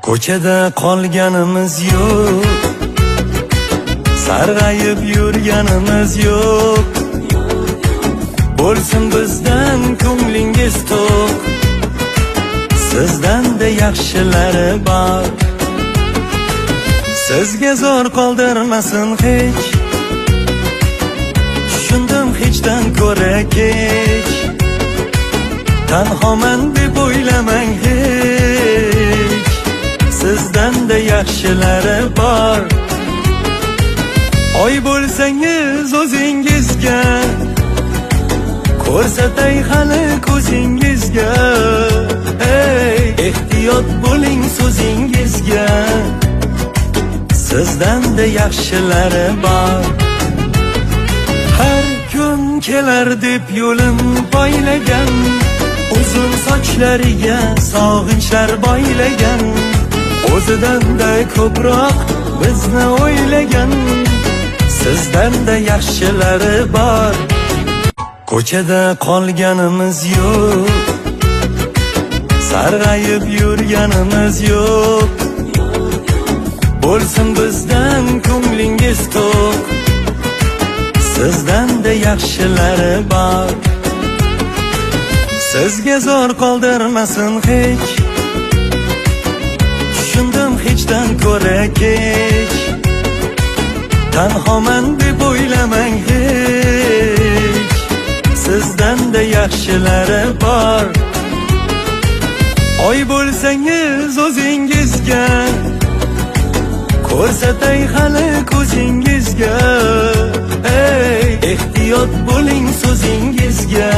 Ko'chada qolganimiz yo'q, sarg'ayib yurganimiz yo'q. Bo'lsin bizdan ko'nglingiz to'q, sizdan-da yaxshilari bor. Sizga zor qoldirmasin hech, tushundim hechdan ko'ra kech. Tanhoman deb o'ylamang hech, sizdan-da yaxshilari bor. Oy bo'lsangiz o'zingizga, ko'rsatay hali ko'zingizga. Ehtiyot bo'ling so'zingizga, sizdan-da yaxshilari bor. Har kun kelar deb yo'lim poylagan, uzun sochlariga sog'inchlar boylagan. O'zidan-da ko'proq bizni o'ylagan, sizdan-da yaxshilari bor. Ko'chada qolganimiz yo'q, sarg'ayib yurganimiz yo'q. Bo'lsin bizdan ko'nglingiz to'q, sizdan-da yaxshilari bor. Sizga zor qoldirmasin hech, tushundim hechdan ko'ra kech. Tanhoman deb o'ylamang hech, sizdan-da yaxshilari bor. Oy bo'lsangiz o'zingizga, ko'rsatay hali ko'zingizga. Ehtiyot bo'ling so'zingizga,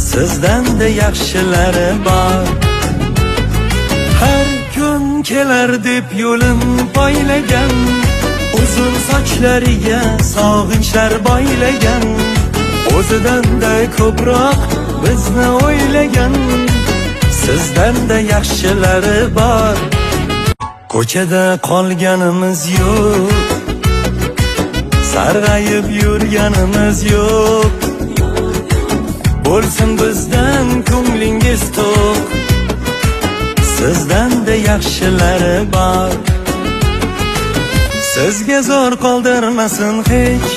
sizdan-da yaxshilari bor. Har kun kelar deb yo'lim poylagan, uzun sochlariga sog'inchlar boylagan. O'zidan-da ko'proq bizni o'ylagan, sizdan-da yaxshilari bor. Ko'chada qolganimiz yo'q, sarg'ayib yurganimiz yo'q. Bo'lsin bizdan ko'nglingiz to'q, sizdan-da yaxshilari bor. Sizga zor qoldirmasin hech,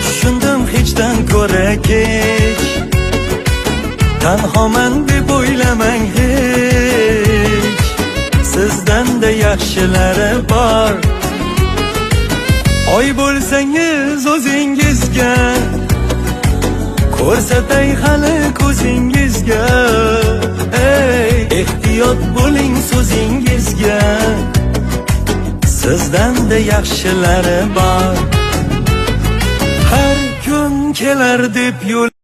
tushundim hechdan ko'ra kech. Tanhoman deb o'ylamang hech, sizdan-da yaxshilari bor. Oy bo'lsangiz o'zingizga, ko'rsatay hali ko'zingizga. Ehtiyot bo'ling so'zingizga, sizdan-da yaxshilari bor. Har kun kelar deb yo'l